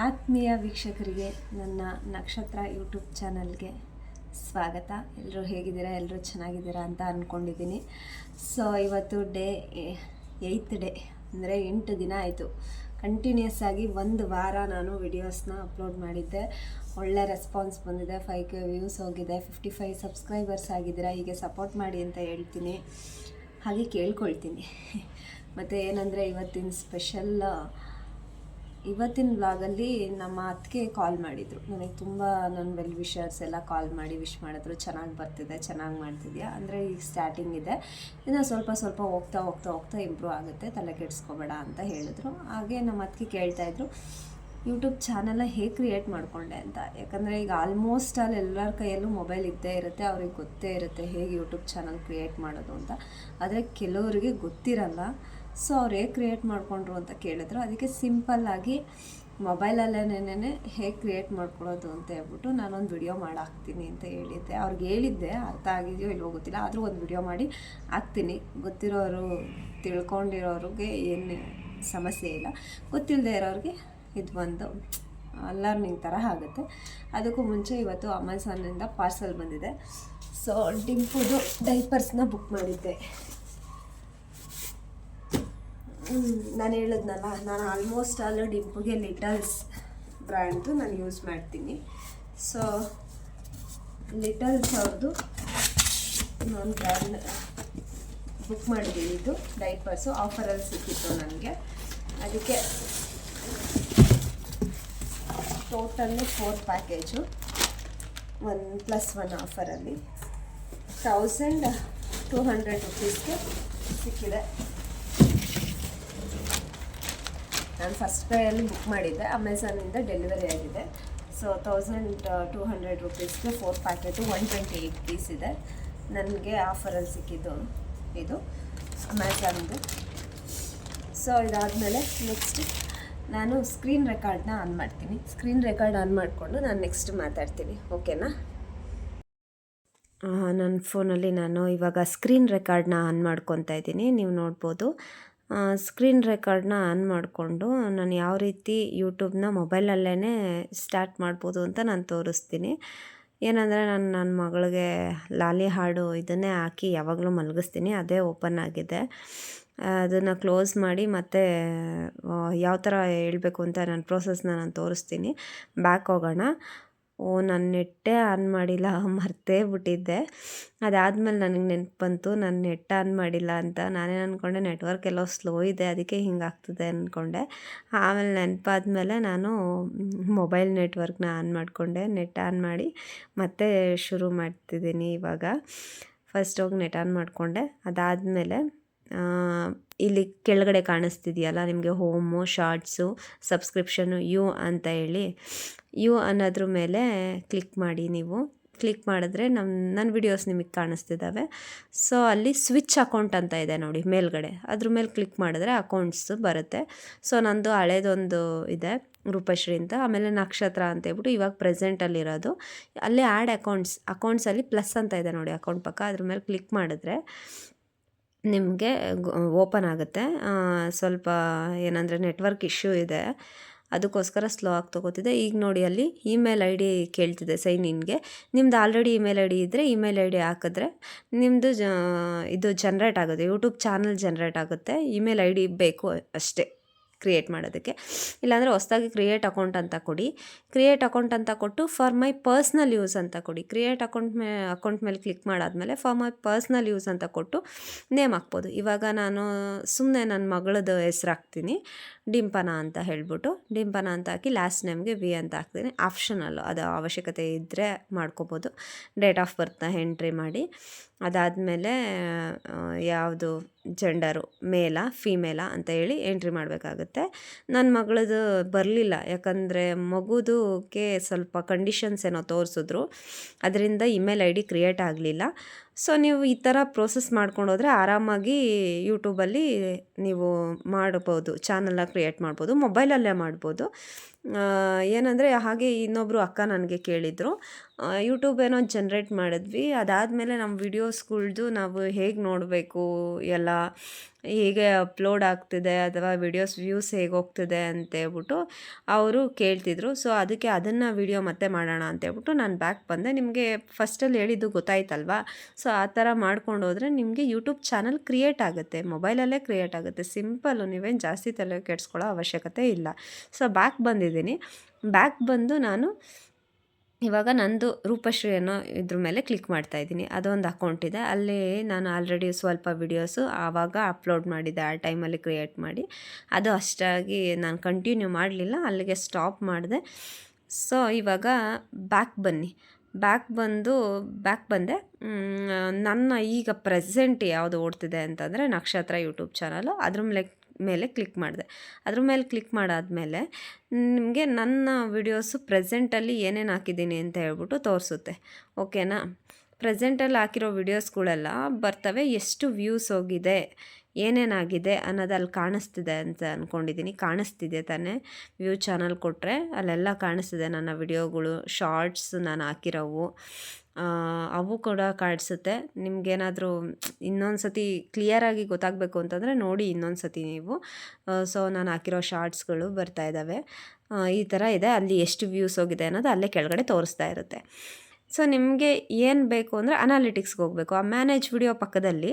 ಆತ್ಮೀಯ ವೀಕ್ಷಕರಿಗೆ ನನ್ನ ನಕ್ಷತ್ರ ಯೂಟ್ಯೂಬ್ ಚಾನಲ್ಗೆ ಸ್ವಾಗತ. ಎಲ್ಲರೂ ಹೇಗಿದ್ದೀರಾ? ಎಲ್ಲರೂ ಚೆನ್ನಾಗಿದ್ದೀರಾ ಅಂತ ಅಂದ್ಕೊಂಡಿದ್ದೀನಿ. ಸೊ ಇವತ್ತು ಡೇ 8th ಡೇ, ಅಂದರೆ 8 ದಿನ ಆಯಿತು ಕಂಟಿನ್ಯೂಸ್ ಆಗಿ. ಒಂದು ವಾರ ನಾನು ವಿಡಿಯೋಸ್ನ ಅಪ್ಲೋಡ್ ಮಾಡಿದ್ದೆ. ಒಳ್ಳೆ ರೆಸ್ಪಾನ್ಸ್ ಬಂದಿದೆ. 5K ವ್ಯೂಸ್ ಹೋಗಿದೆ, 55 ಸಬ್ಸ್ಕ್ರೈಬರ್ಸ್ ಆಗಿದ್ದೀರಾ. ಹೀಗೆ ಸಪೋರ್ಟ್ ಮಾಡಿ ಅಂತ ಹೇಳ್ತೀನಿ, ಹಾಗೆ ಕೇಳ್ಕೊಳ್ತೀನಿ. ಮತ್ತು ಏನಂದರೆ ಇವತ್ತಿನ ವ್ಲಾಗಲ್ಲಿ ನಮ್ಮ ಅತ್ತಿಗೆ ಕಾಲ್ ಮಾಡಿದರು. ನನಗೆ ತುಂಬ ನನ್ನ ವೆಲ್ ವಿಷರ್ಸ್ ಎಲ್ಲ ಕಾಲ್ ಮಾಡಿ ವಿಶ್ ಮಾಡಿದ್ರು. ಚೆನ್ನಾಗಿ ಬರ್ತಿದೆ, ಚೆನ್ನಾಗಿ ಮಾಡ್ತಿದ್ಯಾ, ಅಂದರೆ ಈಗ ಸ್ಟಾರ್ಟಿಂಗ್ ಇದೆ, ಇನ್ನು ಸ್ವಲ್ಪ ಹೋಗ್ತಾ ಇಂಪ್ರೂವ್ ಆಗುತ್ತೆ, ತಲೆ ಕೆಡಿಸ್ಕೋಬೇಡ ಅಂತ ಹೇಳಿದ್ರು. ಹಾಗೆ ನಮ್ಮ ಅತ್ತಿಗೆ ಕೇಳ್ತಾಯಿದ್ರು ಯೂಟ್ಯೂಬ್ ಚಾನಲ್ನ ಹೇಗೆ ಕ್ರಿಯೇಟ್ ಮಾಡಿಕೊಂಡೆ ಅಂತ. ಯಾಕಂದರೆ ಈಗ ಆಲ್ಮೋಸ್ಟ್ ಎಲ್ಲರ ಕೈಯಲ್ಲೂ ಮೊಬೈಲ್ ಇದ್ದೇ ಇರುತ್ತೆ, ಅವ್ರಿಗೆ ಗೊತ್ತೇ ಇರುತ್ತೆ ಹೇಗೆ ಯೂಟ್ಯೂಬ್ ಚಾನಲ್ ಕ್ರಿಯೇಟ್ ಮಾಡೋದು ಅಂತ. ಆದರೆ ಕೆಲವರಿಗೆ ಗೊತ್ತಿರಲ್ಲ. ಸೊ ಅವ್ರು ಹೇಗೆ ಕ್ರಿಯೇಟ್ ಮಾಡಿಕೊಂಡ್ರು ಅಂತ ಕೇಳಿದ್ರು. ಅದಕ್ಕೆ ಸಿಂಪಲ್ಲಾಗಿ ಮೊಬೈಲಲ್ಲೇನೇ ಹೇಗೆ ಕ್ರಿಯೇಟ್ ಮಾಡ್ಕೊಳ್ಳೋದು ಅಂತ ಹೇಳ್ಬಿಟ್ಟು ನಾನೊಂದು ವಿಡಿಯೋ ಮಾಡಿ ಹಾಕ್ತೀನಿ ಅಂತ ಹೇಳಿದ್ದೆ. ಅವ್ರಿಗೆ ಹೇಳಿದ್ದೆ, ಅರ್ಥ ಆಗಿದೆಯೋ ಇಲ್ಲೋ ಗೊತ್ತಿಲ್ಲ, ಆದರೂ ಒಂದು ವಿಡಿಯೋ ಮಾಡಿ ಹಾಕ್ತೀನಿ. ಗೊತ್ತಿರೋರು ತಿಳ್ಕೊಂಡಿರೋರಿಗೆ ಏನು ಸಮಸ್ಯೆ ಇಲ್ಲ, ಗೊತ್ತಿಲ್ಲದೆ ಇರೋರಿಗೆ ಇದು ಒಂದು ಲರ್ನಿಂಗ್ ಥರ ಆಗುತ್ತೆ. ಅದಕ್ಕೂ ಮುಂಚೆ ಇವತ್ತು ಅಮೆಝಾನಿಂದ ಪಾರ್ಸಲ್ ಬಂದಿದೆ. ಸೊ ಡಿಂಪುದು ಡೈಪರ್ಸ್ನ ಬುಕ್ ಮಾಡಿದ್ದೆ. ನಾನು ಹೇಳಿದ್ನಲ್ಲ, ನಾನು ಆಲ್ಮೋಸ್ಟ್ ಡಿಂಪುಗೆ ಲಿಟಲ್ಸ್ ಬ್ರ್ಯಾಂಡ್ದು ನಾನು ಯೂಸ್ ಮಾಡ್ತೀನಿ. ಸೊ ಲಿಟಲ್ಸ್ ಅವ್ರದ್ದು ನಾನು ಬ್ರ್ಯಾಂಡ್ ಬುಕ್ ಮಾಡಿದ್ದೀನಿ. ಇದು ಡೈಪರ್ಸು ಆಫರಲ್ಲಿ ಸಿಕ್ಕಿತ್ತು ನನಗೆ. ಅದಕ್ಕೆ ಟೋಟಲ್ಲಿ 4 ಪ್ಯಾಕೇಜು 1+1 ಆಫರಲ್ಲಿ 1200 ರುಪೀಸ್ಗೆ ಸಿಕ್ಕಿದೆ. ನಾನು ಫಸ್ಟ್ ಕ್ರೈಯಲ್ಲಿ ಬುಕ್ ಮಾಡಿದ್ದೆ, ಅಮೆಝಾನಿಂದ ಡೆಲಿವರಿ ಆಗಿದೆ. ಸೊ 1200 ರುಪೀಸ್ಗೆ 4 ಪ್ಯಾಕೆಟು 128 ಪೀಸ್ ಇದೆ. ನನಗೆ ಆಫರಲ್ಲಿ ಸಿಕ್ಕಿದ್ದು ಇದು ಅಮೆಝಾನ್ದು. ಸೊ ಇದಾದಮೇಲೆ ನೆಕ್ಸ್ಟ್ ನಾನು ಸ್ಕ್ರೀನ್ ರೆಕಾರ್ಡ್ನ ಆನ್ ಮಾಡ್ತೀನಿ. ಸ್ಕ್ರೀನ್ ರೆಕಾರ್ಡ್ ಆನ್ ಮಾಡಿಕೊಂಡು ನಾನು ನೆಕ್ಸ್ಟ್ ಮಾತಾಡ್ತೀನಿ, ಓಕೆನಾ? ನನ್ನ ಫೋನಲ್ಲಿ ನಾನು ಇವಾಗ ಸ್ಕ್ರೀನ್ ರೆಕಾರ್ಡ್ನ ಆನ್ ಮಾಡ್ಕೊತಾ ಇದ್ದೀನಿ. ನೀವು ನೋಡ್ಬೋದು. ಸ್ಕ್ರೀನ್ ರೆಕಾರ್ಡ್ನ ಆನ್ ಮಾಡಿಕೊಂಡು ನಾನು ಯಾವ ರೀತಿ ಯೂಟ್ಯೂಬ್ನ ಮೊಬೈಲಲ್ಲೇ ಸ್ಟಾರ್ಟ್ ಮಾಡ್ಬೋದು ಅಂತ ನಾನು ತೋರಿಸ್ತೀನಿ. ಏನಂದರೆ ನನ್ನ ಮಗಳಿಗೆ ಲಾಲಿ ಹಾಡು ಇದನ್ನೇ ಹಾಕಿ ಯಾವಾಗಲೂ ಮಲಗಿಸ್ತೀನಿ. ಅದೇ ಓಪನ್ ಆಗಿದೆ. ಅದನ್ನು ಕ್ಲೋಸ್ ಮಾಡಿ ಮತ್ತೆ ಯಾವ ಥರ ಹೇಳಬೇಕು ಅಂತ ನಾನು ಪ್ರೋಸೆಸ್ನ ನಾನು ತೋರಿಸ್ತೀನಿ. ಬ್ಯಾಕ್ ಹೋಗೋಣ. ನಾನು ನೆಟ್ಟೇ ಆನ್ ಮಾಡಿಲ್ಲ, ಮರ್ತೇ ಬಿಟ್ಟಿದ್ದೆ. ಅದಾದಮೇಲೆ ನನಗೆ ನೆನಪು ಬಂತು ನಾನು ನೆಟ್ ಆನ್ ಮಾಡಿಲ್ಲ ಅಂತ. ನಾನೇನು ಅಂದ್ಕೊಂಡೆ ನೆಟ್ವರ್ಕ್ ಎಲ್ಲೋ ಸ್ಲೋ ಇದೆ, ಅದಕ್ಕೆ ಹಿಂಗಾಗ್ತದೆ ಅಂದ್ಕೊಂಡೆ. ಆಮೇಲೆ ನೆನಪಾದ್ಮೇಲೆ ನಾನು ಮೊಬೈಲ್ ನೆಟ್ವರ್ಕ್ನ ಆನ್ ಮಾಡಿಕೊಂಡೆ. ನೆಟ್ ಆನ್ ಮಾಡಿ ಮತ್ತೆ ಶುರು ಮಾಡ್ತಿದ್ದೀನಿ ಇವಾಗ. ಫಸ್ಟ್ ಹೋಗಿ ನೆಟ್ ಆನ್ ಮಾಡಿಕೊಂಡೆ. ಅದಾದಮೇಲೆ ಇಲ್ಲಿ ಕೆಳಗಡೆ ಕಾಣಿಸ್ತಿದೆಯಲ್ಲ ನಿಮಗೆ, ಹೋಮು, ಶಾರ್ಟ್ಸು, ಸಬ್ಸ್ಕ್ರಿಪ್ಷನು, ಯು ಅಂತ ಹೇಳಿ, ಯು ಅನ್ನೋದ್ರ ಮೇಲೆ ಕ್ಲಿಕ್ ಮಾಡಿ. ನೀವು ಕ್ಲಿಕ್ ಮಾಡಿದ್ರೆ ನನ್ನ ವಿಡಿಯೋಸ್ ನಿಮಗೆ ಕಾಣಿಸ್ತಿದ್ದಾವೆ. ಸೊ ಅಲ್ಲಿ ಸ್ವಿಚ್ ಅಕೌಂಟ್ ಅಂತ ಇದೆ ನೋಡಿ ಮೇಲ್ಗಡೆ, ಅದ್ರ ಮೇಲೆ ಕ್ಲಿಕ್ ಮಾಡಿದ್ರೆ ಅಕೌಂಟ್ಸು ಬರುತ್ತೆ. ಸೊ ನಂದು ಹಳೇದೊಂದು ಇದೆ ರೂಪಶ್ರೀ ಅಂತ, ಆಮೇಲೆ ನಕ್ಷತ್ರ ಅಂತ ಹೇಳ್ಬಿಟ್ಟು ಇವಾಗ ಪ್ರೆಸೆಂಟಲ್ಲಿರೋದು. ಅಲ್ಲಿ ಆ್ಯಡ್ ಅಕೌಂಟ್ಸಲ್ಲಿ ಪ್ಲಸ್ ಅಂತ ಇದೆ ನೋಡಿ ಅಕೌಂಟ್ ಪಕ್ಕ, ಅದ್ರ ಮೇಲೆ ಕ್ಲಿಕ್ ಮಾಡಿದ್ರೆ ನಿಮಗೆ ಓಪನ್ ಆಗುತ್ತೆ. ಸ್ವಲ್ಪ ಏನಂದರೆ ನೆಟ್ವರ್ಕ್ ಇಶ್ಯೂ ಇದೆ, ಅದಕ್ಕೋಸ್ಕರ ಸ್ಲೋ ಆಗಿ ತೊಗೋತಿದೆ. ಈಗ ನೋಡಿ ಅಲ್ಲಿ ಇಮೇಲ್ ಐ ಡಿ ಕೇಳ್ತಿದೆ ಸೈನ್ ಇನ್ಗೆ. ನಿಮ್ದು ಆಲ್ರೆಡಿ ಇಮೇಲ್ ಐ ಡಿ ಇದ್ದರೆ ಇಮೇಲ್ ಐ ಡಿ ಹಾಕಿದ್ರೆ ನಿಮ್ಮದು ಇದು ಜನ್ರೇಟ್ ಆಗುತ್ತೆ, ಯೂಟ್ಯೂಬ್ ಚಾನಲ್ ಜನ್ರೇಟ್ ಆಗುತ್ತೆ. ಇಮೇಲ್ ಐ ಡಿ ಬೇಕು ಅಷ್ಟೇ ಕ್ರಿಯೇಟ್ ಮಾಡೋದಕ್ಕೆ. ಇಲ್ಲಾಂದರೆ ಹೊಸದಾಗಿ ಕ್ರಿಯೇಟ್ ಅಕೌಂಟ್ ಅಂತ ಕೊಡಿ. ಕ್ರಿಯೇಟ್ ಅಕೌಂಟ್ ಅಂತ ಕೊಟ್ಟು ಫಾರ್ ಮೈ ಪರ್ಸ್ನಲ್ ಯೂಸ್ ಅಂತ ಕೊಡಿ. ಕ್ರಿಯೇಟ್ ಅಕೌಂಟ್ ಮೇಲೆ ಕ್ಲಿಕ್ ಮಾಡಾದಮೇಲೆ ಫಾರ್ ಮೈ ಪರ್ಸ್ನಲ್ ಯೂಸ್ ಅಂತ ಕೊಟ್ಟು ನೇಮ್ ಹಾಕ್ಬೋದು. ಇವಾಗ ನಾನು ಸುಮ್ಮನೆ ನನ್ನ ಮಗಳದ್ದು ಹೆಸ್ರು ಹಾಕ್ತೀನಿ, ಡಿಂಪನ ಅಂತ ಹೇಳ್ಬಿಟ್ಟು ಡಿಂಪನ ಅಂತ ಹಾಕಿ ಲಾಸ್ಟ್ ನೇಮ್ಗೆ ವಿ ಅಂತ ಹಾಕ್ತೀನಿ. ಆಪ್ಷನಲ್ಲು, ಅದು ಅವಶ್ಯಕತೆ ಇದ್ದರೆ ಮಾಡ್ಕೋಬೋದು. ಡೇಟ್ ಆಫ್ ಬರ್ತ್ನ ಎಂಟ್ರಿ ಮಾಡಿ, ಅದಾದಮೇಲೆ ಯಾವುದು ಜೆಂಡರು, ಮೇಲಾ ಫೀಮೇಲಾ ಅಂತ ಹೇಳಿ ಎಂಟ್ರಿ ಮಾಡಬೇಕಾಗುತ್ತೆ. ನನ್ನ ಮಗಳದು ಬರಲಿಲ್ಲ, ಯಾಕಂದರೆ ಮಗುದಕ್ಕೆ ಸ್ವಲ್ಪ ಕಂಡೀಷನ್ಸ್ ಏನೋ ತೋರಿಸಿದ್ರು, ಅದರಿಂದ ಇಮೇಲ್ ಐ ಡಿ ಕ್ರಿಯೇಟ್ ಆಗಲಿಲ್ಲ. ಸೊ ನೀವು ಈ ಥರ ಪ್ರೋಸೆಸ್ ಮಾಡ್ಕೊಂಡೋದ್ರೆ ಆರಾಮಾಗಿ ಯೂಟ್ಯೂಬಲ್ಲಿ ನೀವು ಮಾಡ್ಬೋದು, ಚಾನಲ್ನ ಕ್ರಿಯೇಟ್ ಮಾಡ್ಬೋದು, ಮೊಬೈಲಲ್ಲೇ ಮಾಡ್ಬೋದು. ಏನಂದರೆ ಹಾಗೆ ಇನ್ನೊಬ್ಬರು ಅಕ್ಕ ನನಗೆ ಕೇಳಿದರು, ಯೂಟ್ಯೂಬ್ ಏನೋ ಜನ್ರೇಟ್ ಮಾಡಿದ್ವಿ. ಅದಾದಮೇಲೆ ನಮ್ಮ ವೀಡಿಯೋಸ್ಗಳ್ದು ನಾವು ಹೇಗೆ ನೋಡಬೇಕು, ಎಲ್ಲ ಹೇಗೆ ಅಪ್ಲೋಡ್ ಆಗ್ತಿದೆ ಅಥವಾ ವಿಡಿಯೋಸ್ ವ್ಯೂಸ್ ಹೇಗೆ ಹೋಗ್ತಿದೆ ಅಂತೇಳ್ಬಿಟ್ಟು ಅವರು ಕೇಳ್ತಿದ್ರು. ಸೊ ಅದಕ್ಕೆ ಅದನ್ನು ವಿಡಿಯೋ ಮತ್ತೆ ಮಾಡೋಣ ಅಂತೇಳ್ಬಿಟ್ಟು ನಾನು ಬ್ಯಾಕ್ ಬಂದೆ. ನಿಮಗೆ ಫಸ್ಟಲ್ಲಿ ಹೇಳಿದ್ದು ಗೊತ್ತಾಯ್ತಲ್ವಾ? ಸೊ ಆ ಥರ ಮಾಡ್ಕೊಂಡು ಹೋದರೆ ನಿಮಗೆ ಯೂಟ್ಯೂಬ್ ಚಾನಲ್ ಕ್ರಿಯೇಟ್ ಆಗುತ್ತೆ, ಮೊಬೈಲಲ್ಲೇ ಕ್ರಿಯೇಟ್ ಆಗುತ್ತೆ. ಸಿಂಪಲ್ಲು, ನೀವೇನು ಜಾಸ್ತಿ ತಲೆ ಕೆಡಿಸ್ಕೊಳ್ಳೋ ಅವಶ್ಯಕತೆ ಇಲ್ಲ. ಸೊ ಬ್ಯಾಕ್ ಬಂದಿದ್ದೀನಿ. ಬ್ಯಾಕ್ ಬಂದು ನಾನು ಇವಾಗ ನಂದು ರೂಪಶ್ರೀ ಅನ್ನೋ ಇದ್ರ ಮೇಲೆ ಕ್ಲಿಕ್ ಮಾಡ್ತಾಯಿದ್ದೀನಿ. ಅದೊಂದು ಅಕೌಂಟ್ ಇದೆ, ಅಲ್ಲಿ ನಾನು ಆಲ್ರೆಡಿ ಸ್ವಲ್ಪ ವಿಡಿಯೋಸು ಆವಾಗ ಅಪ್ಲೋಡ್ ಮಾಡಿದ್ದೆ, ಆ ಟೈಮಲ್ಲಿ ಕ್ರಿಯೇಟ್ ಮಾಡಿ. ಅದು ಅಷ್ಟಾಗಿ ನಾನು ಕಂಟಿನ್ಯೂ ಮಾಡಲಿಲ್ಲ, ಅಲ್ಲಿಗೆ ಸ್ಟಾಪ್ ಮಾಡಿದೆ. ಸೊ ಇವಾಗ ಬ್ಯಾಕ್ ಬಂದೆ. ನನ್ನ ಈಗ ಪ್ರೆಸೆಂಟ್ ಯಾವುದು ಓಡ್ತಿದೆ ಅಂತಂದರೆ ನಕ್ಷತ್ರ ಯೂಟ್ಯೂಬ್ ಚಾನಲು. ಅದ್ರ ಮೇಲೆ ಕ್ಲಿಕ್ ಮಾಡಿದೆ. ಅದ್ರ ಮೇಲೆ ಕ್ಲಿಕ್ ಮಾಡಾದಮೇಲೆ ನಿಮಗೆ ನನ್ನ ವಿಡಿಯೋಸು ಪ್ರೆಸೆಂಟಲ್ಲಿ ಏನೇನು ಹಾಕಿದ್ದೀನಿ ಅಂತ ಹೇಳ್ಬಿಟ್ಟು ತೋರಿಸುತ್ತೆ. ಓಕೆನಾ? ಪ್ರೆಸೆಂಟಲ್ಲಿ ಹಾಕಿರೋ ವಿಡಿಯೋಸ್ಗಳೆಲ್ಲ ಬರ್ತವೆ, ಎಷ್ಟು ವ್ಯೂಸ್ ಹೋಗಿದೆ, ಏನೇನಾಗಿದೆ ಅನ್ನೋದು ಅಲ್ಲಿ ಕಾಣಿಸ್ತಿದೆ ಅಂತ ಅಂದ್ಕೊಂಡಿದ್ದೀನಿ. ಕಾಣಿಸ್ತಿದೆ ತಾನೇ? ವ್ಯೂ ಚಾನಲ್ ಕೊಟ್ಟರೆ ಅಲ್ಲೆಲ್ಲ ಕಾಣಿಸ್ತಿದೆ ನನ್ನ ವಿಡಿಯೋಗಳು, ಶಾರ್ಟ್ಸ್ ನಾನು ಹಾಕಿರೋವು, ಅವು ಕೂಡ ಕಾಣಿಸುತ್ತೆ. ನಿಮಗೇನಾದರೂ ಇನ್ನೊಂದು ಸತಿ ಕ್ಲಿಯರಾಗಿ ಗೊತ್ತಾಗಬೇಕು ಅಂತಂದರೆ ನೋಡಿ ಇನ್ನೊಂದು ಸತಿ ನೀವು. ಸೊ ನಾನು ಹಾಕಿರೋ ಶಾರ್ಟ್ಸ್ಗಳು ಬರ್ತಾ ಇದ್ದಾವೆ. ಈ ಥರ ಇದೆ, ಅಲ್ಲಿ ಎಷ್ಟು ವ್ಯೂಸ್ ಹೋಗಿದೆ ಅನ್ನೋದು ಅಲ್ಲೇ ಕೆಳಗಡೆ ತೋರಿಸ್ತಾ ಇರುತ್ತೆ. ಸೊ ನಿಮಗೆ ಏನು ಬೇಕು ಅಂದರೆ ಅನಾಲಿಟಿಕ್ಸ್ಗೆ ಹೋಗಬೇಕು. ಆ ಮ್ಯಾನೇಜ್ ವಿಡಿಯೋ ಪಕ್ಕದಲ್ಲಿ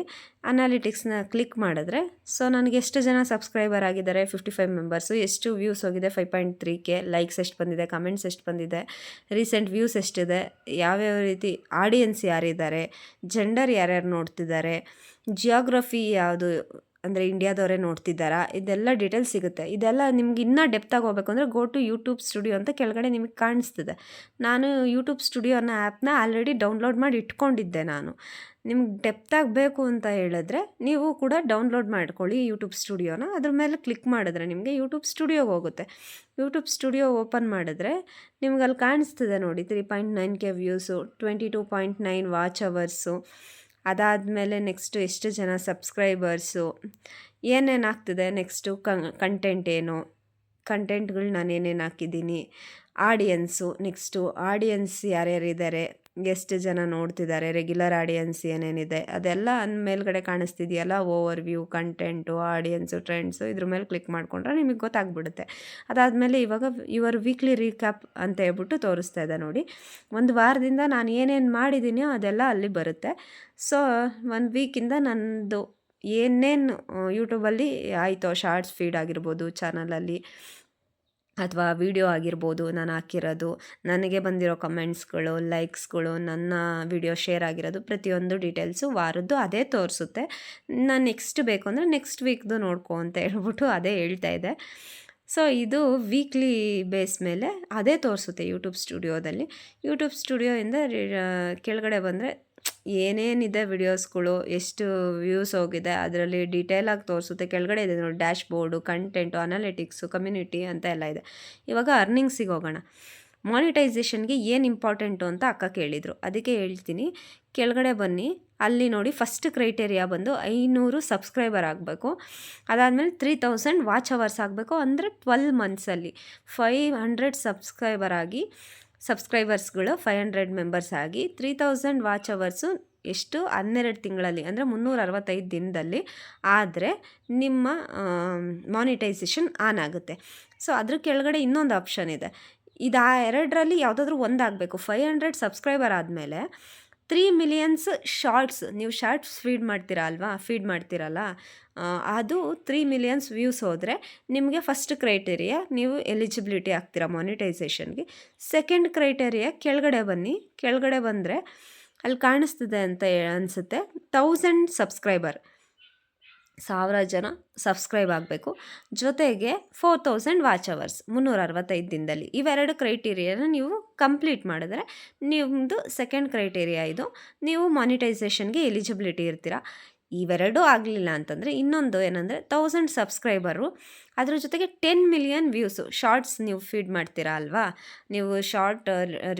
ಅನಾಲಿಟಿಕ್ಸ್ನ ಕ್ಲಿಕ್ ಮಾಡಿದ್ರೆ, ಸೊ ನನಗೆ ಎಷ್ಟು ಜನ ಸಬ್ಸ್ಕ್ರೈಬರ್ ಆಗಿದ್ದಾರೆ, 55 ಮೆಂಬರ್ಸು, ಎಷ್ಟು ವ್ಯೂಸ್ ಹೋಗಿದೆ 5.3K, ಲೈಕ್ಸ್ ಎಷ್ಟು ಬಂದಿದೆ, ಕಮೆಂಟ್ಸ್ ಎಷ್ಟು ಬಂದಿದೆ, ರೀಸೆಂಟ್ ವ್ಯೂಸ್ ಎಷ್ಟಿದೆ, ಯಾವ್ಯಾವ ರೀತಿ ಆಡಿಯನ್ಸ್ ಯಾರಿದ್ದಾರೆ, ಜೆಂಡರ್ ಯಾರ್ಯಾರು ನೋಡ್ತಿದ್ದಾರೆ, ಜಿಯೋಗ್ರಫಿ ಯಾವುದು ಅಂದರೆ ಇಂಡಿಯಾದವರೇ ನೋಡ್ತಿದ್ದಾರಾ, ಇದೆಲ್ಲ ಡೀಟೇಲ್ಸ್ ಸಿಗುತ್ತೆ. ಇದೆಲ್ಲ ನಿಮ್ಗೆ ಇನ್ನೂ ಡೆಪ್ತಾಗಿ ಹೋಗ್ಬೇಕು ಅಂದರೆ ಗೋ ಟು ಯೂಟ್ಯೂಬ್ ಸ್ಟುಡಿಯೋ ಅಂತ ಕೆಳಗಡೆ ನಿಮಗೆ ಕಾಣಿಸ್ತಿದೆ. ನಾನು ಯೂಟ್ಯೂಬ್ ಸ್ಟುಡಿಯೋ ಅನ್ನೋ ಆ್ಯಪ್ನ ಆಲ್ರೆಡಿ ಡೌನ್ಲೋಡ್ ಮಾಡಿ ಇಟ್ಕೊಂಡಿದ್ದೆ ನಾನು. ನಿಮ್ಗೆ ಡೆಪ್ತಾಗಿ ಬೇಕು ಅಂತ ಹೇಳಿದ್ರೆ ನೀವು ಕೂಡ ಡೌನ್ಲೋಡ್ ಮಾಡ್ಕೊಳ್ಳಿ ಯೂಟ್ಯೂಬ್ ಸ್ಟುಡಿಯೋನ. ಅದ್ರ ಮೇಲೆ ಕ್ಲಿಕ್ ಮಾಡಿದ್ರೆ ನಿಮಗೆ ಯೂಟ್ಯೂಬ್ ಸ್ಟುಡಿಯೋಗೆ ಹೋಗುತ್ತೆ. ಯೂಟ್ಯೂಬ್ ಸ್ಟುಡಿಯೋ ಓಪನ್ ಮಾಡಿದ್ರೆ ನಿಮ್ಗೆ ಅಲ್ಲಿ ಕಾಣಿಸ್ತಿದೆ ನೋಡಿ, 3.9K ವ್ಯೂಸು, 22.9 ವಾಚ್ ಅವರ್ಸು. ಅದಾದಮೇಲೆ ನೆಕ್ಸ್ಟು ಎಷ್ಟು ಜನ ಸಬ್ಸ್ಕ್ರೈಬರ್ಸು, ಏನೇನು ಆಗ್ತಿದೆ, ನೆಕ್ಸ್ಟು ಕಂಟೆಂಟ್ ಏನು, ಕಂಟೆಂಟ್ಗಳು ನಾನು ಏನೇನು ಹಾಕಿದ್ದೀನಿ, ಆಡಿಯನ್ಸು, ನೆಕ್ಸ್ಟು ಆಡಿಯನ್ಸ್ ಯಾರ್ಯಾರಿದ್ದಾರೆ, ಎಷ್ಟು ಜನ ನೋಡ್ತಿದ್ದಾರೆ, ರೆಗ್ಯುಲರ್ ಆಡಿಯನ್ಸ್ ಏನೇನಿದೆ ಅದೆಲ್ಲ ಮೇಲ್ಗಡೆ ಕಾಣಿಸ್ತಿದೆಯಲ್ಲ, overview, content, audience, trends. ಇದ್ರ ಮೇಲೆ ಕ್ಲಿಕ್ ಮಾಡಿಕೊಂಡ್ರೆ ನಿಮಗೆ ಗೊತ್ತಾಗ್ಬಿಡುತ್ತೆ. ಅದಾದಮೇಲೆ ಇವಾಗ ಯುವರ್ ವೀಕ್ಲಿ ರೀಕ್ಯಾಪ್ ಅಂತ ಹೇಳ್ಬಿಟ್ಟು ತೋರಿಸ್ತಾ ಇದೆ ನೋಡಿ. ಒಂದು ವಾರದಿಂದ ನಾನು ಏನೇನು ಮಾಡಿದ್ದೀನೋ ಅದೆಲ್ಲ ಅಲ್ಲಿ ಬರುತ್ತೆ. ಸೊ 1 ವೀಕಿಂದ ನನ್ನದು ಏನೇನು ಯೂಟ್ಯೂಬಲ್ಲಿ ಆಯಿತೋ, ಶಾರ್ಟ್ಸ್ ಫೀಡ್ ಆಗಿರ್ಬೋದು, ಚಾನಲಲ್ಲಿ ಅಥವಾ ವಿಡಿಯೋ ಆಗಿರ್ಬೋದು, ನಾನು ಹಾಕಿರೋದು, ನನಗೆ ಬಂದಿರೋ ಕಮೆಂಟ್ಸ್ಗಳು, ಲೈಕ್ಸ್ಗಳು, ನನ್ನ ವಿಡಿಯೋ ಶೇರ್ ಆಗಿರೋದು, ಪ್ರತಿಯೊಂದು ಡೀಟೇಲ್ಸು ವಾರದ್ದು ಅದೇ ತೋರಿಸುತ್ತೆ. ನಾನು ನೆಕ್ಸ್ಟ್ ಬೇಕು ಅಂದರೆ ನೆಕ್ಸ್ಟ್ ವೀಕ್ದು ನೋಡ್ಕೊ ಅಂತ ಹೇಳ್ಬಿಟ್ಟು ಅದೇ ಹೇಳ್ತಾ ಇದೆ. ಸೊ ಇದು ವೀಕ್ಲಿ ಬೇಸ್ ಮೇಲೆ ಅದೇ ತೋರಿಸುತ್ತೆ ಯೂಟ್ಯೂಬ್ ಸ್ಟುಡಿಯೋದಲ್ಲಿ. ಯೂಟ್ಯೂಬ್ ಸ್ಟುಡಿಯೋಯಿಂದ ಕೆಳಗಡೆ ಬಂದರೆ ಏನೇನಿದೆ ವಿಡಿಯೋಸ್ಗಳು, ಎಷ್ಟು ವ್ಯೂಸ್ ಹೋಗಿದೆ ಅದರಲ್ಲಿ ಡೀಟೇಲಾಗಿ ತೋರಿಸುತ್ತೆ. ಕೆಳಗಡೆ ಇದೆ ನೋಡಿ dash board, content, analytics, community ಅಂತ ಎಲ್ಲ ಇದೆ. ಇವಾಗ ಅರ್ನಿಂಗ್ಸಿಗೆ ಹೋಗೋಣ. ಮಾನಿಟೈಸೇಷನ್ಗೆ ಏನು ಇಂಪಾರ್ಟೆಂಟು ಅಂತ ಅಕ್ಕ ಕೇಳಿದರು, ಅದಕ್ಕೆ ಹೇಳ್ತೀನಿ. ಕೆಳಗಡೆ ಬನ್ನಿ, ಅಲ್ಲಿ ನೋಡಿ ಫಸ್ಟ್ ಕ್ರೈಟೇರಿಯಾ ಬಂದು 500 ಸಬ್ಸ್ಕ್ರೈಬರ್ ಆಗಬೇಕು. ಅದಾದಮೇಲೆ 3000 ವಾಚ್ ಅವರ್ಸ್ ಆಗಬೇಕು. ಅಂದರೆ 12 ಮಂತ್ಸಲ್ಲಿ 500 ಸಬ್ಸ್ಕ್ರೈಬರ್ಸ್ಗಳು 500 ಮೆಂಬರ್ಸ್ ಆಗಿ 3000 ವಾಚ್ ಅವರ್ಸು ಎಷ್ಟು 12 ತಿಂಗಳಲ್ಲಿ ಅಂದರೆ 365 ದಿನದಲ್ಲಿ ಆದರೆ ನಿಮ್ಮ ಮಾನಿಟೈಸೇಷನ್ ಆನ್ ಆಗುತ್ತೆ. ಸೊ ಅದ್ರ ಕೆಳಗಡೆ ಇನ್ನೊಂದು ಆಪ್ಷನ್ ಇದೆ. ಇದು ಆ ಎರಡರಲ್ಲಿ ಯಾವುದಾದ್ರೂ ಒಂದಾಗಬೇಕು. 500 ಸಬ್ಸ್ಕ್ರೈಬರ್ ಆದಮೇಲೆ 3 ಮಿಲಿಯನ್ಸ್ ಶಾರ್ಟ್ಸ್, ನೀವು ಶಾರ್ಟ್ಸ್ ಫೀಡ್ ಮಾಡ್ತೀರಲ್ಲ, ಅದು 3 ಮಿಲಿಯನ್ಸ್ ವ್ಯೂಸ್ ಹೋದರೆ ನಿಮಗೆ ಫಸ್ಟ್ ಕ್ರೈಟೇರಿಯಾ, ನೀವು ಎಲಿಜಿಬಿಲಿಟಿ ಆಗ್ತೀರಾ ಮಾನಿಟೈಸೇಷನ್ಗೆ. ಸೆಕೆಂಡ್ ಕ್ರೈಟೇರಿಯಾ ಕೆಳಗಡೆ ಬನ್ನಿ. ಕೆಳಗಡೆ ಬಂದರೆ ಅಲ್ಲಿ ಕಾಣಿಸ್ತಿದೆ ಅಂತ ಅನಿಸುತ್ತೆ, 1000 ಸಬ್ಸ್ಕ್ರೈಬರ್, 1000 ಜನ ಸಬ್ಸ್ಕ್ರೈಬ್ ಆಗಬೇಕು. ಜೊತೆಗೆ 4000 ವಾಚ್ ಅವರ್ಸ್ 365 ದಿನದಲ್ಲಿ. ಇವೆರಡು ಕ್ರೈಟೀರಿಯಾನ ನೀವು ಕಂಪ್ಲೀಟ್ ಮಾಡಿದ್ರೆ ನಿಮ್ಮದು ಸೆಕೆಂಡ್ ಕ್ರೈಟೇರಿಯಾ ಇದು, ನೀವು ಮಾನಿಟೈಸೇಷನ್ಗೆ ಎಲಿಜಿಬಿಲಿಟಿ ಇರ್ತೀರ. ಇವೆರಡೂ ಆಗಲಿಲ್ಲ ಅಂತಂದರೆ ಇನ್ನೊಂದು ಏನಂದರೆ 1000 ಸಬ್ಸ್ಕ್ರೈಬರು, ಅದ್ರ ಜೊತೆಗೆ 10 ಮಿಲಿಯನ್ ವ್ಯೂಸು. ಶಾರ್ಟ್ಸ್ ನೀವು ಫೀಡ್ ಮಾಡ್ತೀರಾ ಅಲ್ವಾ, ನೀವು ಶಾರ್ಟ್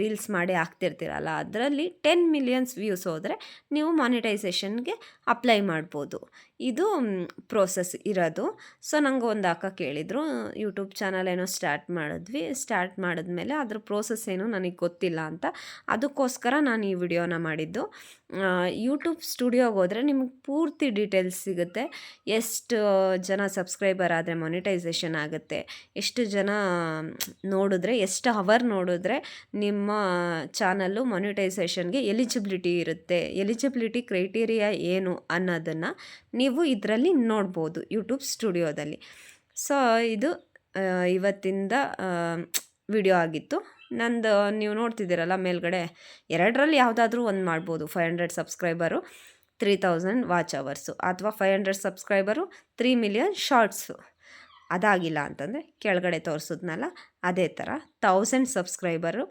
ರೀಲ್ಸ್ ಮಾಡಿ ಹಾಕ್ತಿರ್ತೀರಲ್ಲ, ಅದರಲ್ಲಿ 10 ಮಿಲಿಯನ್ಸ್ ವ್ಯೂಸ್ ಹೋದರೆ ನೀವು ಮಾನಿಟೈಸೇಷನ್ಗೆ ಅಪ್ಲೈ ಮಾಡ್ಬೋದು. ಇದು ಪ್ರೋಸೆಸ್ ಇರೋದು. ಸೊ ನಂಗೆ ಒಂದು ಅಕ್ಕ ಕೇಳಿದರು, ಯೂಟ್ಯೂಬ್ ಚಾನಲ್ ಏನೋ ಸ್ಟಾರ್ಟ್ ಮಾಡಿದ್ಮೇಲೆ ಅದ್ರ ಪ್ರೋಸೆಸ್ ಏನು ನನಗೆ ಗೊತ್ತಿಲ್ಲ ಅಂತ. ಅದಕ್ಕೋಸ್ಕರ ನಾನು ಈ ವಿಡಿಯೋನ ಮಾಡಿದ್ದು. ಯೂಟ್ಯೂಬ್ ಸ್ಟುಡಿಯೋಗೆ ಹೋದರೆ ನಿಮಗೆ ಪೂರ್ತಿ ಡೀಟೇಲ್ಸ್ ಸಿಗುತ್ತೆ. ಎಷ್ಟು ಜನ ಸಬ್ಸ್ಕ್ರೈಬರ್ ಆದರೆ ಮೊನಿಟೈಸೇಷನ್ ಆಗುತ್ತೆ, ಎಷ್ಟು ಜನ ನೋಡಿದ್ರೆ, ಎಷ್ಟು ಅವರ್ ನೋಡಿದ್ರೆ ನಿಮ್ಮ ಚಾನಲ್ಲು ಮೊನಿಟೈಸೇಷನ್ಗೆ ಎಲಿಜಿಬಿಲಿಟಿ ಇರುತ್ತೆ, ಎಲಿಜಿಬಿಲಿಟಿ ಕ್ರೈಟೀರಿಯಾ ಏನು ಅನ್ನೋದನ್ನು ನೀವು ಇದರಲ್ಲಿ ನೋಡ್ಬೋದು ಯೂಟ್ಯೂಬ್ ಸ್ಟುಡಿಯೋದಲ್ಲಿ. ಸೊ ಇದು ಇವತ್ತಿಂದ ವಿಡಿಯೋ ಆಗಿತ್ತು. ನಂದು ನೀವು ನೋಡ್ತಿದ್ದೀರಲ್ಲ ಮೇಲ್ಗಡೆ, ಎರಡರಲ್ಲಿ ಯಾವುದಾದ್ರೂ ಒಂದು ಮಾಡ್ಬೋದು. 500 ಸಬ್ಸ್ಕ್ರೈಬರು 3000 ವಾಚ್ ಅವರ್ಸು, ಅಥವಾ 500 ಸಬ್ಸ್ಕ್ರೈಬರು 3 ಮಿಲಿಯನ್ ಶಾರ್ಟ್ಸು. ಅದಾಗಿಲ್ಲ ಅಂತಂದರೆ ಕೆಳಗಡೆ ತೋರಿಸಿದ್ನಲ್ಲ ಅದೇ ಥರ 1000 subscriber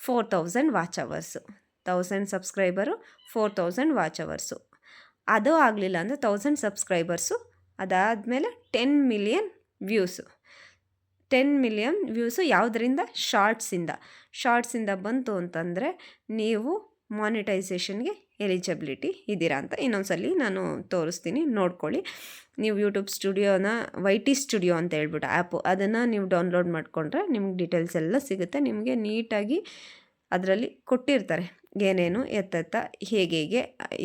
4000 watch hours, 1000 subscriber 4000 watch hours. ಅದು ಆಗಲಿಲ್ಲ ಅಂದರೆ 1000 ಸಬ್ಸ್ಕ್ರೈಬರ್ಸು, ಅದಾದಮೇಲೆ 10 ಮಿಲಿಯನ್ ವ್ಯೂಸು. 10 ಮಿಲಿಯನ್ ವ್ಯೂಸು ಯಾವುದರಿಂದ? ಶಾರ್ಟ್ಸಿಂದ ಬಂತು ಅಂತಂದರೆ ನೀವು ಮಾನಿಟೈಸೇಷನ್ಗೆ ಎಲಿಜಿಬಿಲಿಟಿ ಇದ್ದೀರಾ ಅಂತ ಇನ್ನೊಂದ್ಸಲಿ ನಾನು ತೋರಿಸ್ತೀನಿ, ನೋಡ್ಕೊಳ್ಳಿ. ನೀವು ಯೂಟ್ಯೂಬ್ ಸ್ಟುಡಿಯೋನ YT ಸ್ಟುಡಿಯೋ ಅಂತ ಹೇಳ್ಬಿಟ್ಟು ಆ್ಯಪು, ಅದನ್ನು ನೀವು ಡೌನ್ಲೋಡ್ ಮಾಡಿಕೊಂಡ್ರೆ ನಿಮ್ಗೆ ಡೀಟೇಲ್ಸ್ ಎಲ್ಲ ಸಿಗುತ್ತೆ. ನಿಮಗೆ ನೀಟಾಗಿ ಅದರಲ್ಲಿ ಕೊಟ್ಟಿರ್ತಾರೆ ಏನೇನು ಎತ್ತ ಹೇಗೆ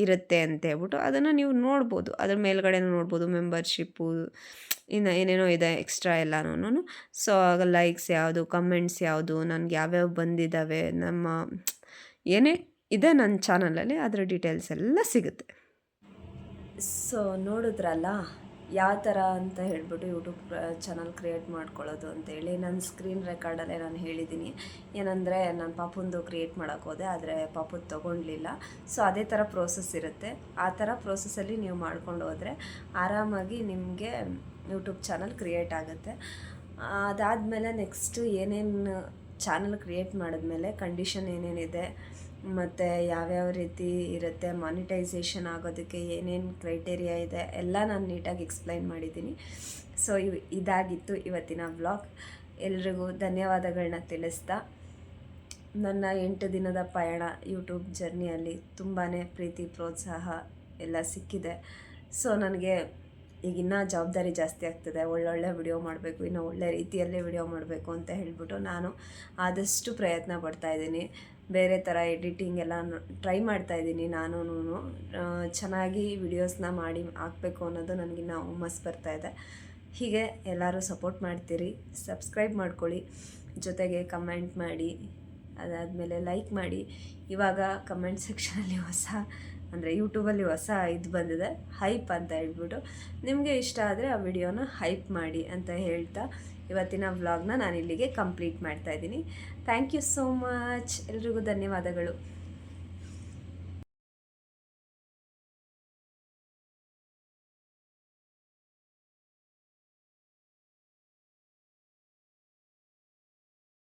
ಇರುತ್ತೆ ಅಂತ ಹೇಳ್ಬಿಟ್ಟು ಅದನ್ನು ನೀವು ನೋಡ್ಬೋದು. ಅದ್ರ ಮೇಲ್ಗಡೆನೂ ನೋಡ್ಬೋದು ಮೆಂಬರ್ಶಿಪ್ಪು, ಇನ್ನು ಏನೇನೋ ಇದೆ ಎಕ್ಸ್ಟ್ರಾ ಎಲ್ಲನೂ. ಸೊ ಆಗ ಲೈಕ್ಸ್ ಯಾವುದು, ಕಮೆಂಟ್ಸ್ ಯಾವುದು, ನನಗೆ ಯಾವ್ಯಾವ ಬಂದಿದ್ದಾವೆ, ನಮ್ಮ ಏನೇ ಇದೆ ನನ್ನ ಚಾನಲಲ್ಲಿ ಅದರ ಡೀಟೇಲ್ಸ್ ಎಲ್ಲ ಸಿಗುತ್ತೆ. ಸೊ ನೋಡಿದ್ರಲ್ಲ ಯಾವ ಥರ ಅಂತ ಹೇಳ್ಬಿಟ್ಟು ಯೂಟ್ಯೂಬ್ ಚಾನಲ್ ಕ್ರಿಯೇಟ್ ಮಾಡ್ಕೊಳ್ಳೋದು ಅಂತೇಳಿ. ನನ್ನ ಸ್ಕ್ರೀನ್ ರೆಕಾರ್ಡಲ್ಲೇ ನಾನು ಹೇಳಿದ್ದೀನಿ. ಏನಂದರೆ ನಾನು ಪಾಪುಂದು ಕ್ರಿಯೇಟ್ ಮಾಡೋಕ್ಕೆ ಹೋದೆ, ಆದರೆ ಪಾಪುದು ತೊಗೊಳ್ಲಿಲ್ಲ. ಸೊ ಅದೇ ಥರ ಪ್ರೋಸೆಸ್ ಇರುತ್ತೆ. ಆ ಥರ ಪ್ರೋಸೆಸ್ಸಲ್ಲಿ ನೀವು ಮಾಡ್ಕೊಂಡು ಹೋದರೆ ಆರಾಮಾಗಿ ನಿಮಗೆ ಯೂಟ್ಯೂಬ್ ಚಾನಲ್ ಕ್ರಿಯೇಟ್ ಆಗುತ್ತೆ. ಅದಾದಮೇಲೆ ನೆಕ್ಸ್ಟು ಏನೇನು ಚಾನಲ್ ಕ್ರಿಯೇಟ್ ಮಾಡಿದ್ಮೇಲೆ ಕಂಡೀಷನ್ ಏನೇನಿದೆ ಮತ್ತು ಯಾವ್ಯಾವ ರೀತಿ ಇರುತ್ತೆ, ಮಾನಿಟೈಸೇಷನ್ ಆಗೋದಕ್ಕೆ ಏನೇನು ಕ್ರೈಟೇರಿಯಾ ಇದೆ ಎಲ್ಲ ನಾನು ನೀಟಾಗಿ ಎಕ್ಸ್ಪ್ಲೈನ್ ಮಾಡಿದ್ದೀನಿ. ಸೊ ಇದಾಗಿತ್ತು ಇವತ್ತಿನ ವ್ಲಾಗ್. ಎಲ್ರಿಗೂ ಧನ್ಯವಾದಗಳನ್ನ ತಿಳಿಸ್ತಾ, ನನ್ನ 8 ದಿನದ ಪಯಣ ಯೂಟ್ಯೂಬ್ ಜರ್ನಿಯಲ್ಲಿ ತುಂಬಾ ಪ್ರೀತಿ ಪ್ರೋತ್ಸಾಹ ಎಲ್ಲ ಸಿಕ್ಕಿದೆ. ಸೊ ನನಗೆ ಈಗ ಇನ್ನೂ ಜವಾಬ್ದಾರಿ ಜಾಸ್ತಿ ಆಗ್ತದೆ. ಒಳ್ಳೊಳ್ಳೆ ವಿಡಿಯೋ ಮಾಡಬೇಕು, ಇನ್ನೂ ಒಳ್ಳೆ ರೀತಿಯಲ್ಲೇ ವಿಡಿಯೋ ಮಾಡಬೇಕು ಅಂತ ಹೇಳ್ಬಿಟ್ಟು ನಾನು ಆದಷ್ಟು ಪ್ರಯತ್ನ ಪಡ್ತಾಯಿದ್ದೀನಿ. ಬೇರೆ ಥರ ಎಡಿಟಿಂಗ್ ಎಲ್ಲ ಟ್ರೈ ಮಾಡ್ತಾಯಿದ್ದೀನಿ. ನಾನು ಚೆನ್ನಾಗಿ ವಿಡಿಯೋಸ್ನ ಮಾಡಿ ಹಾಕಬೇಕು ಅನ್ನೋದು ನನಗಿನ್ನ ಹುಮ್ಮಸ್ಸು ಬರ್ತಾಯಿದೆ. ಹೀಗೆ ಎಲ್ಲರೂ ಸಪೋರ್ಟ್ ಮಾಡ್ತೀರಿ, ಸಬ್ಸ್ಕ್ರೈಬ್ ಮಾಡ್ಕೊಳ್ಳಿ, ಜೊತೆಗೆ ಕಮೆಂಟ್ ಮಾಡಿ, ಅದಾದಮೇಲೆ ಲೈಕ್ ಮಾಡಿ. ಇವಾಗ ಕಮೆಂಟ್ ಸೆಕ್ಷನಲ್ಲಿ ಅಂದರೆ ಯೂಟ್ಯೂಬಲ್ಲಿ ಹೊಸ ಇದು ಬಂದಿದೆ, ಹೈಪ್ ಅಂತ ಹೇಳ್ಬಿಟ್ಟು. ನಿಮಗೆ ಇಷ್ಟ ಆದರೆ ಆ ವಿಡಿಯೋನ ಹೈಪ್ ಮಾಡಿ ಅಂತ ಹೇಳ್ತಾ ಇವತ್ತಿನ ವ್ಲಾಗ್ನ ನಾನು ಇಲ್ಲಿಗೆ ಕಂಪ್ಲೀಟ್ ಮಾಡ್ತಾಯಿದ್ದೀನಿ. Thank you so much. ಎಲ್ರಿಗೂ ಧನ್ಯವಾದಗಳು.